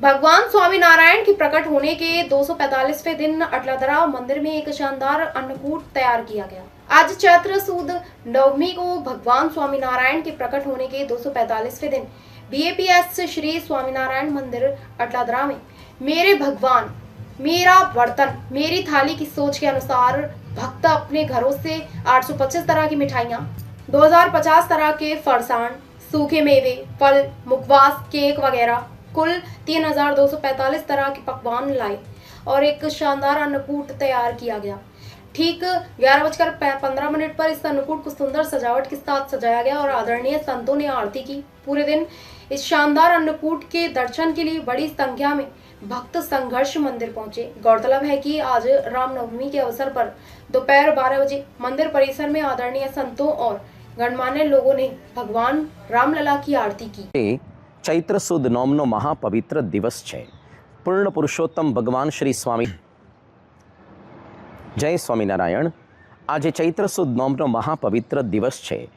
भगवान स्वामीनारायण के प्रकट होने के 245वें दिन अटलादरा मंदिर में एक शानदार अन्नकूट तैयार किया गया। आज चैत्र सुद नवमी को भगवान स्वामीनारायण के प्रकट होने के 245वें दिन बीएपीएस श्री स्वामीनारायण मंदिर अटलादरा में मेरे भगवान मेरा बर्तन मेरी थाली की सोच के अनुसार भक्त अपने घरों से 825 तरह की मिठाइयाँ, 2050 तरह के फरसाण, सूखे मेवे, फल, मुखवास, केक वगैरह कुल 3245 तरह के पकवान लाए और एक शानदार अन्नकूट तैयार किया गया। ठीक 11:15 पर इस अन्नकूट को सुंदर सजावट के साथ सजाया गया और आदरणीय संतों ने आरती की। पूरे दिन इस शानदार अन्नकूट के दर्शन के लिए बड़ी संख्या में भक्त संघर्ष मंदिर पहुंचे। गौरतलब है कि आज रामनवमी के अवसर पर दोपहर 12 बजे मंदिर परिसर में आदरणीय संतों और गणमान्य लोगों ने भगवान रामलला की आरती की। चैत्र सुद नोमनो महापवित्र दिवस है। पूर्ण पुरुषोत्तम भगवान श्री स्वामी जय स्वामीनारायण। आज चैत्र सुद नोमनो महापवित्र दिवस है।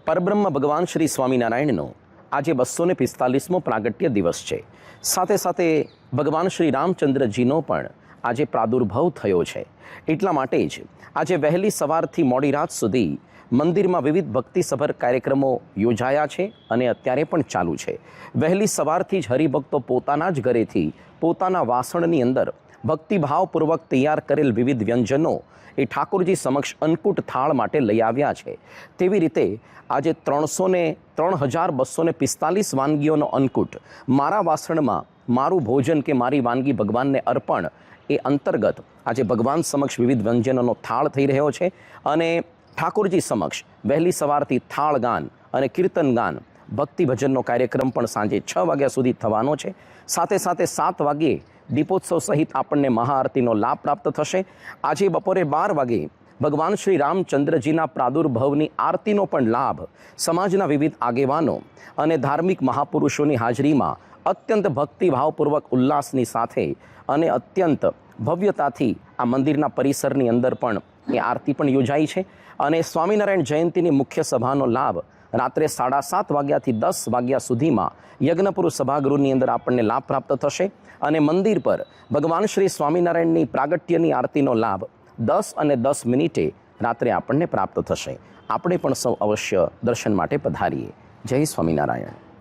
परब्रह्म भगवान श्री स्वामीनारायणनो आज 245मो प्रागट्य दिवस है। साथे साथे भगवान श्री रामचंद्रजीनो पण आज प्रादुर्भाव थयो छे। એટલા માટે જ આજે વહેલી સવારથી મોડી રાત સુધી મંદિરમાં વિવિધ ભક્તિસભર કાર્યક્રમો યોજાયા છે અને અત્યારે પણ ચાલુ છે। વહેલી સવારથી જ હરિભક્તો પોતાના જ ઘરેથી પોતાના વાસણની અંદર ભક્તિભાવપૂર્વક તૈયાર કરેલ વિવિધ વ્યંજનો એ ઠાકોરજી સમક્ષ અન્નકૂટ થાળ માટે લઈ આવ્યા છે। તેવી રીતે આજે 3245 વાનગીઓનો અન્નકૂટ મારા વાસણમાં મારું ભોજન કે મારી વાનગી ભગવાનને અર્પણ એ અંતર્ગત આજે ભગવાન સમક્ષ વિવિધ વ્યંજનોનો થાળ થઈ રહ્યો છે અને ઠાકોરજી સમક્ષ વહેલી સવારથી થાળ ગાન અને કીર્તન ગાન ભક્તિ ભજનનો કાર્યક્રમ પણ સાંજે 6 વાગ્યા સુધી થવાનો છે। સાથે સાથે 7 વાગ્યે દીપોત્સવ સહિત આપણને મહાઆરતીનો લાભ પ્રાપ્ત થશે। આજે બપોરે 12 વાગે ભગવાન શ્રી રામચંદ્રજીના પ્રાદુર્ભાવની આરતીનો પણ લાભ સમાજના વિવિધ આગેવાનો અને ધાર્મિક મહાપુરુષોની હાજરીમાં અત્યંત ભક્તિભાવપૂર્વક ઉલ્લાસની સાથે અને અત્યંત ભવ્યતાથી આ મંદિરના પરિસરની અંદર પણ એ આરતી પણ યોજાઈ છે અને સ્વામિનારાયણ જયંતીની મુખ્ય સભાનો લાભ રાત્રે 7:30 વાગ્યાથી 10 વાગ્યા સુધીમાં યજ્ઞપુર સભાગૃહની અંદર આપણને લાભ પ્રાપ્ત થશે અને મંદિર પર ભગવાન શ્રી સ્વામિનારાયણની પ્રાગટ્યની આરતીનો લાભ 10 અને 10 મિનિટે રાત્રે આપણને પ્રાપ્ત થશે। આપણે પણ સૌ અવશ્ય દર્શન માટે પધારીએ। જય સ્વામિનારાયણ।